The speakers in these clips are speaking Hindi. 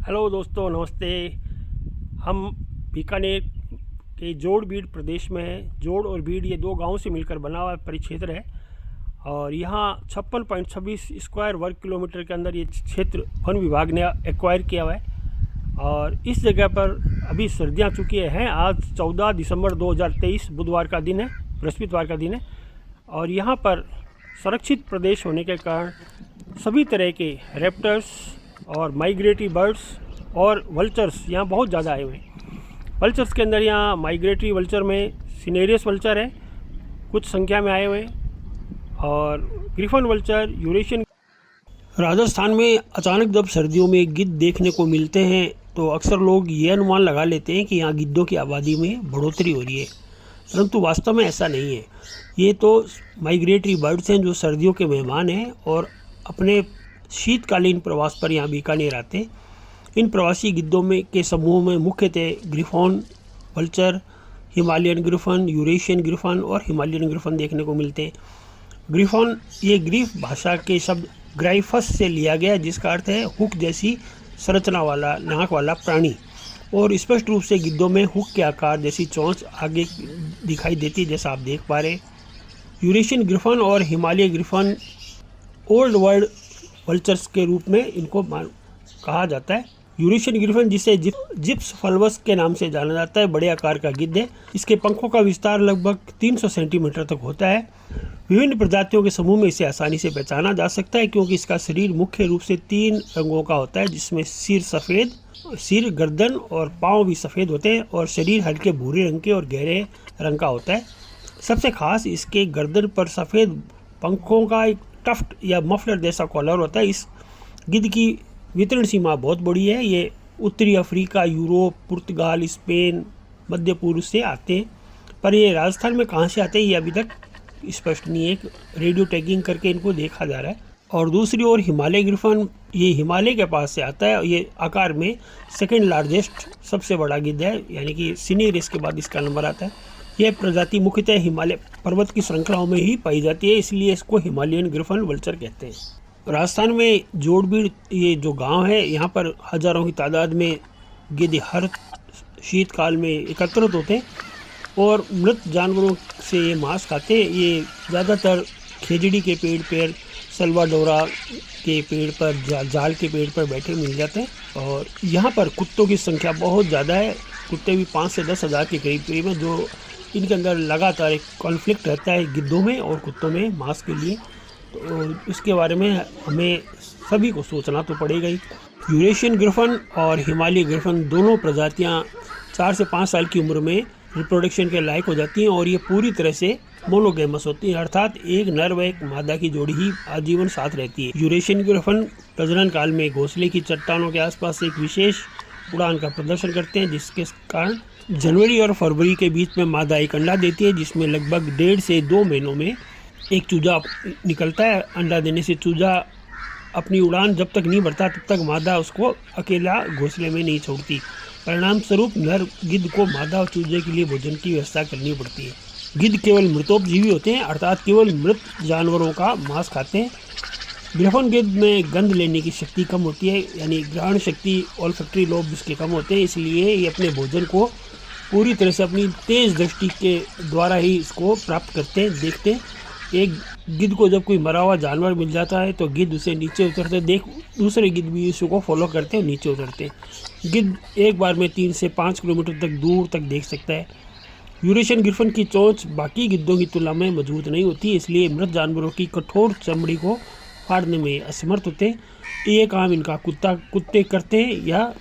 हेलो दोस्तों, नमस्ते। हम बीकानेर के जोड़ बीड़ प्रदेश में हैं। जोड़ और बीड़ ये दो गांव से मिलकर बना हुआ परिक्षेत्र है और यहाँ 56.26 स्क्वायर वर्ग किलोमीटर के अंदर ये क्षेत्र वन विभाग ने एक्वायर किया हुआ है। और इस जगह पर अभी सर्दियाँ चुकी हैं। आज 14 दिसंबर 2023 बुधवार का दिन है, बृहस्पतिवार का दिन है। और यहाँ पर संरक्षित प्रदेश होने के कारण सभी तरह के रैप्टर्स और माइग्रेटरी बर्ड्स और वल्चर्स यहाँ बहुत ज़्यादा आए हुए हैं। वल्चर्स के अंदर यहाँ माइग्रेटरी वल्चर में सिनेरियस वल्चर है, कुछ संख्या में आए हुए हैं, और ग्रिफन वल्चर, यूरेशियन। राजस्थान में अचानक जब सर्दियों में गिद्ध देखने को मिलते हैं तो अक्सर लोग ये अनुमान लगा लेते हैं कि यहाँ गिद्धों की आबादी में बढ़ोतरी हो रही है, परंतु वास्तव में ऐसा नहीं है। ये तो माइग्रेटरी बर्ड्स हैं जो सर्दियों के मेहमान हैं और अपने शीतकालीन प्रवास पर यहाँ बीकानेर आते हैं। इन प्रवासी गिद्धों में के समूह में मुख्यतः griffon vulture, Himalayan Griffin, Eurasian Griffin और हिमालयन ग्रिफन देखने को मिलते हैं। ग्रिफॉन ये ग्रीक भाषा के शब्द ग्राइफस से लिया गया, जिसका अर्थ है हुक जैसी संरचना वाला नाक वाला प्राणी, और स्पष्ट रूप से गिद्धों में हुक के आकार जैसी चोंच आगे दिखाई देती है, जैसा आप देख पा रहे हैं। यूरेशियन ग्रिफन और Himalaya Griffin old world vultures के रूप में इनको कहा जाता है। यूरेशियन ग्रिफन, जिसे जिप्स फल्वस के नाम से जाना जाता है, बड़े आकार का गिद्ध है। इसके पंखों का विस्तार लगभग 300 सेंटीमीटर तक होता है। विभिन्न प्रजातियों के समूह में इसे आसानी से पहचाना जा सकता है क्योंकि इसका शरीर मुख्य रूप से 3 रंगों का होता है, जिसमें सिर, गर्दन और पाँव भी सफ़ेद होते हैं, और शरीर हल्के भूरे रंग के और गहरे रंग का होता है। सबसे खास इसके गर्दन पर सफ़ेद पंखों का एक टफ्ट या मफलर जैसा कॉलर होता है। इस गिद्ध की वितरण सीमा बहुत बड़ी है। ये उत्तरी अफ्रीका, यूरोप, पुर्तगाल, स्पेन, मध्य पूर्व से आते हैं, पर ये राजस्थान में कहाँ से आते हैं ये अभी तक स्पष्ट नहीं है। रेडियो टैगिंग करके इनको देखा जा रहा है। और दूसरी ओर हिमालय ग्रिफन, ये हिमालय के पास से आता है। ये आकार में सेकेंड लार्जेस्ट सबसे बड़ा गिद्ध है, यानी कि सिनेरियस के बाद इसका नंबर आता है। यह प्रजाति मुख्यतः हिमालय पर्वत की श्रृंखलाओं में ही पाई जाती है, इसलिए इसको हिमालयन ग्रिफन वल्चर कहते हैं। राजस्थान में जोड़बीड़ ये जो गांव है, यहाँ पर हजारों की तादाद में गिद्ध हर शीतकाल में एकत्रित होते हैं और मृत जानवरों से ये मांस खाते हैं। ये ज़्यादातर खेजड़ी के पेड़ पर, सलवा डोरा के पेड़ पर, जाल के पेड़ पर बैठे मिल जाते हैं। और यहाँ पर कुत्तों की संख्या बहुत ज़्यादा है। कुत्ते भी 5 से 10 हज़ार के करीब हैं, जो इनके अंदर लगातार एक कॉन्फ्लिक्ट रहता है गिद्धों में और कुत्तों में मांस के लिए। तो इसके बारे में हमें सभी को सोचना तो पड़ेगा ही। यूरेशियन ग्रिफन और हिमालय ग्रिफन दोनों प्रजातियां 4 से 5 साल की उम्र में रिप्रोडक्शन के लायक हो जाती हैं और ये पूरी तरह से मोनोगैमस होती हैं, अर्थात एक नर व एक मादा की जोड़ी ही आजीवन साथ रहती है। यूरेशियन ग्रिफन प्रजनन काल में घोंसले की चट्टानों के आसपास एक विशेष उड़ान का प्रदर्शन करते हैं, जिसके कारण जनवरी और फरवरी के बीच में मादा एक अंडा देती है, जिसमें लगभग 1.5 से 2 महीनों में एक चूजा निकलता है। अंडा देने से चूजा अपनी उड़ान जब तक नहीं बढ़ता तब तक मादा उसको अकेला घोंसले में नहीं छोड़ती। परिणाम स्वरूप नर गिद्ध को मादा और चूजे के लिए भोजन की व्यवस्था करनी पड़ती है। गिद्ध केवल मृतोपजीवी होते हैं, अर्थात केवल मृत जानवरों का मांस खाते हैं। ग्रिफन गिद्ध में गंध लेने की शक्ति कम होती है, यानी ग्रहण शक्ति, ऑल्फैक्टरी लोब इसके कम होते हैं, इसलिए ये अपने भोजन को पूरी तरह से अपनी तेज़ दृष्टि के द्वारा ही इसको प्राप्त करते हैं, देखते हैं। एक गिद्ध को जब कोई मरा हुआ जानवर मिल जाता है तो गिद्ध उसे नीचे उतरते दूसरे गिद्ध भी उसको फॉलो करते हैं, नीचे उतरते हैं। गिद्ध एक बार में 3 से 5 किलोमीटर तक दूर तक देख सकता है। यूरेशियन ग्रिफन की चोंच बाकी गिद्धों की तुलना में मजबूत नहीं होती, इसलिए मृत जानवरों की कठोर चमड़ी को फाड़ने में असमर्थ होते हैं। ये काम इनका कुत्ते करते हैं, या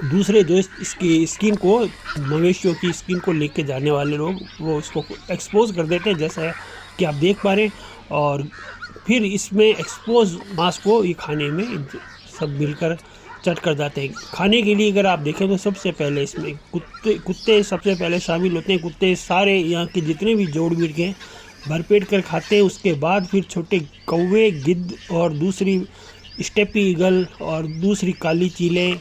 दूसरे जो इसकी स्किन को, मवेशियों की स्किन को लेके जाने वाले लोग, वो इसको एक्सपोज कर देते हैं, जैसा कि आप देख पा रहे हैं। और फिर इसमें एक्सपोज मांस को ये खाने में सब मिलकर चट कर जाते हैं। खाने के लिए अगर आप देखें तो सबसे पहले इसमें कुत्ते सबसे पहले शामिल होते हैं। कुत्ते सारे यहाँ के जितने भी जोड़ बीड़ के भरपेट कर खाते हैं। उसके बाद फिर छोटे कौवे, गिद्ध और दूसरी स्टेपी ईगल और दूसरी काली चीलें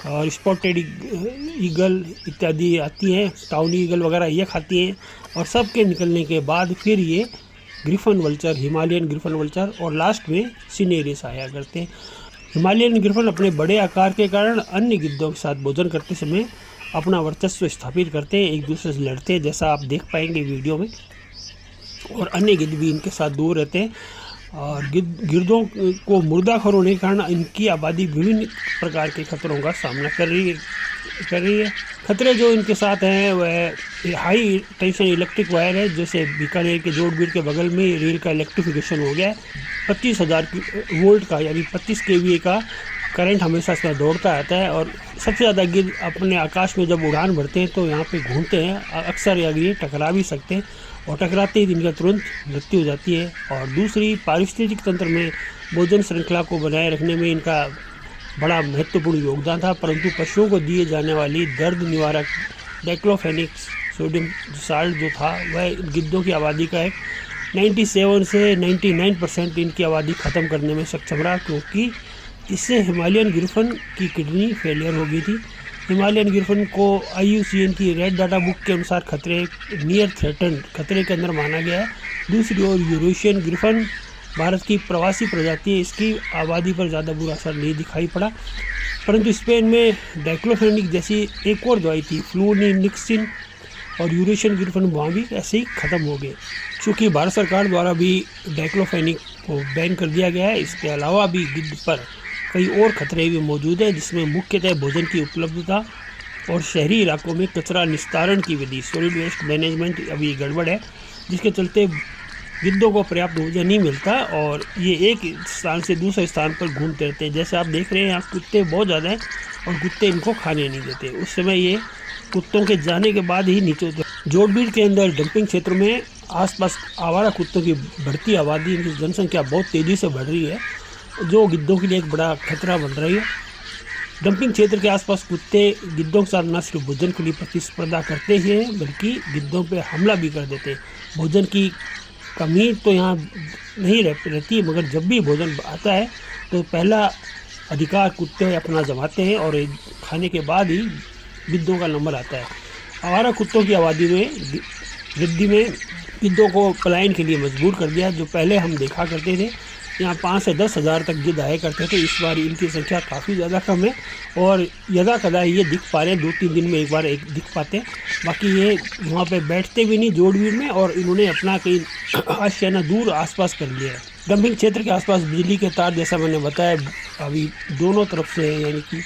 और स्पॉटेड ईगल इत्यादि आती हैं। टाउनी ईगल वगैरह ये खाती हैं। और सब के निकलने के बाद फिर ये Griffin vulture, Himalayan Griffin vulture और लास्ट में सिनेरियस आया करते हैं। हिमालयन गिरफन अपने बड़े आकार के कारण अन्य गिद्धों के साथ भोजन करते समय अपना वर्चस्व स्थापित करते हैं, एक दूसरे से लड़ते हैं, जैसा आप देख पाएंगे वीडियो में। और अन्य गिद्ध भी इनके साथ दूर रहते हैं। और गिद्धों को मुर्दाखोर होने के कारण इनकी आबादी विभिन्न प्रकार के खतरों का सामना कर रही है। खतरे जो इनके साथ हैं वह हाई टेंशन इलेक्ट्रिक वायर है, जैसे बीकानेर के जोड़बीड़ के बगल में रेल का इलेक्ट्रिफिकेशन हो गया है। 25,000 वोल्ट का यानी 25 kVA का करंट हमेशा इसमें दौड़ता रहता है। और सबसे ज़्यादा गिद्ध अपने आकाश में जब उड़ान भरते हैं तो यहाँ पे घूमते हैं, अक्सर ये टकरा भी सकते हैं और टकराते ही इनका तुरंत मृत्यु हो जाती है। और दूसरी, पारिस्थितिक तंत्र में भोजन श्रृंखला को बनाए रखने में इनका बड़ा महत्वपूर्ण योगदान था, परंतु पशुओं को दिए जाने वाली दर्द निवारक डाइक्लोफेनिक सोडियम साल्ट जो था वह गिद्धों की आबादी का एक 97 से 99% इनकी आबादी ख़त्म करने में सक्षम रहा, क्योंकि इससे हिमालयन गिरफन की किडनी फेलियर हो गई थी। हिमालयन गिरफन को IUCN की रेड डाटा बुक के अनुसार खतरे नियर थ्रेटन्ड खतरे के अंदर माना गया है। दूसरी ओर यूरेशियन गिरफन भारत की प्रवासी प्रजाति है, इसकी आबादी पर ज़्यादा बुरा असर नहीं दिखाई पड़ा, परंतु स्पेन में डाइक्लोफेनिक जैसी एक और दवाई थी फ्लूनिक्सिन और यूरेशियन गिरफन वहाँ भी ऐसे ही ख़त्म हो गए। चूँकि भारत सरकार द्वारा भी डाइक्लोफेनिक को बैन कर दिया गया है, इसके अलावा भी गिद्ध पर कई और खतरे भी मौजूद हैं, जिसमें मुख्यतः भोजन की उपलब्धता और शहरी इलाकों में कचरा निस्तारण की विधि सॉलिड वेस्ट मैनेजमेंट अभी गड़बड़ है, जिसके चलते गिद्धों को पर्याप्त भोजन नहीं मिलता और ये एक स्थान से दूसरे स्थान पर घूमते रहते हैं। जैसे आप देख रहे हैं यहाँ कुत्ते बहुत ज़्यादा हैं और कुत्ते इनको खाने नहीं देते। उस समय ये कुत्तों के जाने के बाद ही नीचे उतर। जोड़बीड़ के अंदर डंपिंग क्षेत्र में आसपास आवारा कुत्तों की बढ़ती आबादी, इनकी जनसंख्या बहुत तेज़ी से बढ़ रही है, जो गिद्धों के लिए एक बड़ा खतरा बन रही है। डंपिंग क्षेत्र के आसपास कुत्ते गिद्धों के साथ न सिर्फ भोजन के लिए प्रतिस्पर्धा करते ही हैं, बल्कि गिद्धों पर हमला भी कर देते हैं। भोजन की कमी तो यहाँ नहीं रहती, मगर जब भी भोजन आता है तो पहला अधिकार कुत्ते अपना जमाते हैं और खाने के बाद ही गिद्धों का नंबर आता है। आवारा कुत्तों की आबादी में वृद्धि में गिद्धों को पलायन के लिए मजबूर कर दिया। जो पहले हम देखा करते थे यहाँ 5 से 10 हज़ार तक गिद्ध आया करते थे, इस बार इनकी संख्या काफ़ी ज़्यादा कम है और यदा कदा ये दिख पा रहे हैं, 2-3 दिन में एक बार दिख पाते हैं। बाकी ये वहाँ पे बैठते भी नहीं जोड़बीड़ में, और इन्होंने अपना कहीं आशियाना दूर आसपास कर लिया है। डंपिंग क्षेत्र के आसपास बिजली के तार, जैसा मैंने बताया, अभी दोनों तरफ से है, यानी कि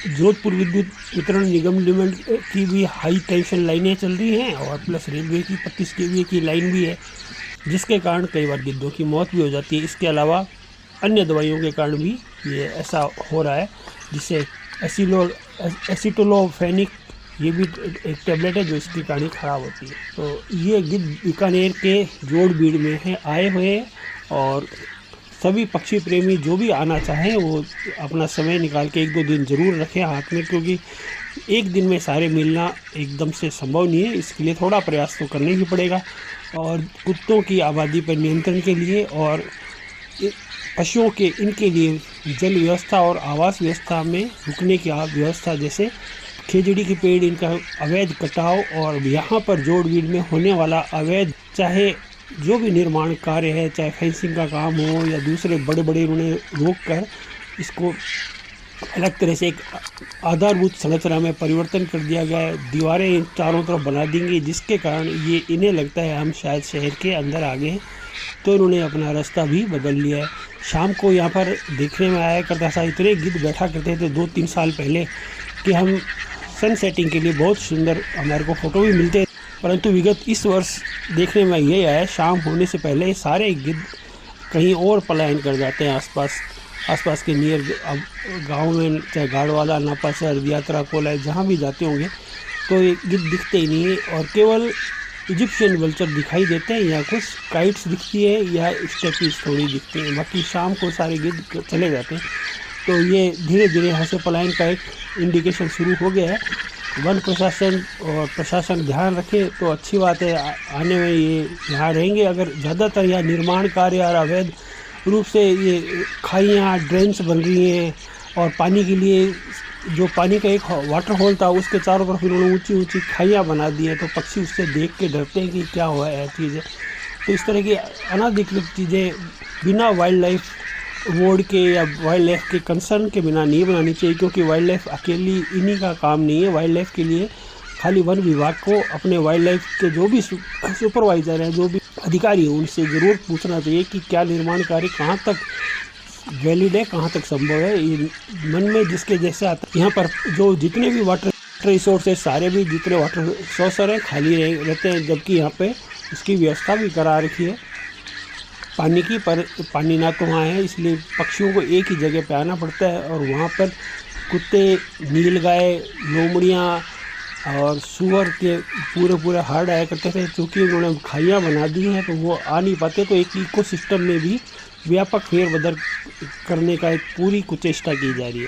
जोधपुर विद्युत वितरण निगम लिमिटेड की भी हाई टेंशन लाइनें चल रही हैं और प्लस रेलवे की 25 kVA की लाइन भी है, जिसके कारण कई बार गिद्धों की मौत भी हो जाती है। इसके अलावा अन्य दवाइयों के कारण भी ये ऐसा हो रहा है, जिससे एसिटोलोफेनिक ये भी एक टैबलेट है जो इसकी कहानी ख़राब होती है। तो ये गिद्ध बीकानेर के जोड़बीड़ में है आए हुए, और सभी पक्षी प्रेमी जो भी आना चाहें वो अपना समय निकाल के 1-2 दिन ज़रूर रखें हाथ में, क्योंकि एक दिन में सारे मिलना एकदम से संभव नहीं है। इसके लिए थोड़ा प्रयास तो करना ही पड़ेगा। और कुत्तों की आबादी पर नियंत्रण के लिए और पशुओं के इनके लिए जल व्यवस्था और आवास व्यवस्था में रुकने की व्यवस्था, जैसे खेजड़ी के पेड़, इनका अवैध कटाव और यहाँ पर जोड़बीड़ में होने वाला अवैध, चाहे जो भी निर्माण कार्य है, चाहे फेंसिंग का काम हो या दूसरे बड़े बड़े, उन्हें रोक कर इसको अलग तरह से एक आधारभूत संरचना में परिवर्तन कर दिया गया है। दीवारें चारों तरफ बना देंगे, जिसके कारण ये इन्हें लगता है हम शायद शहर के अंदर आ गए हैं, तो इन्होंने अपना रास्ता भी बदल लिया है। शाम को यहाँ पर देखने में आया करता था, इतने गिद्ध बैठा करते थे 2-3 साल पहले कि हम सन सेटिंग के लिए बहुत सुंदर हमारे को फ़ोटो भी मिलते, परंतु विगत इस वर्ष देखने में ये आया शाम होने से पहले सारे गिद्ध कहीं और पलायन कर जाते हैं आसपास के नियर गाँव में, चाहे गाड़वाला, नापासर, यात्रा, कोला, जहाँ भी जाते होंगे तो ये गिद्ध दिखते ही नहीं है और केवल इजिप्शियन वल्चर दिखाई देते हैं, या कुछ काइट्स दिखती है या स्टेपीज थोड़ी दिखती हैं, बाकी शाम को सारे गिद्ध चले जाते हैं। तो ये धीरे धीरे यहाँ से पलायन का एक इंडिकेशन शुरू हो गया है। वन प्रशासन और प्रशासन ध्यान रखे तो अच्छी बात है, आने में ये यहाँ रहेंगे। अगर ज़्यादातर यहाँ निर्माण कार्य और अवैध रूप से ये खाइयाँ, ड्रेन्स बन रही हैं और पानी के लिए जो पानी का एक वाटर होल था उसके चारों तरफ इन्होंने ऊंची ऊंची खाइयाँ बना दी हैं, तो पक्षी उससे देख के डरते हैं कि क्या हुआ है चीज़ें। तो इस तरह की अनाधिकृत चीज़ें बिना वाइल्ड लाइफ बोर्ड के या वाइल्ड लाइफ के कंसर्न के बिना नहीं बनानी चाहिए, क्योंकि वाइल्ड लाइफ अकेली इन्हीं का काम नहीं है। वाइल्ड लाइफ के लिए खाली वन विभाग को अपने वाइल्ड लाइफ के जो भी सुपरवाइज़र हैं, जो भी अधिकारी हैं, उनसे ज़रूर पूछना चाहिए कि क्या निर्माण कार्य कहाँ तक वैलिड है, कहाँ तक संभव है। ये मन में जिसके जैसे आता है। यहाँ पर जो जितने भी वाटर रिसोर्स है, सारे भी जितने वाटर रिसोर्स हैं खाली रहते हैं, जबकि यहाँ पे इसकी व्यवस्था भी करा रखी है पानी की, पर पानी ना तो वहाँ है, इसलिए पक्षियों को एक ही जगह पे आना पड़ता है। और वहाँ पर कुत्ते, नीलगाय, लोमड़ियाँ और सूअर के पूरे हार्ड आया करते थे। क्योंकि उन्होंने खाइयाँ बना दी हैं तो वो आ नहीं पाते, तो एक इकोसिस्टम में भी व्यापक फेरबदल करने का एक पूरी कुचेष्टा की जा रही है।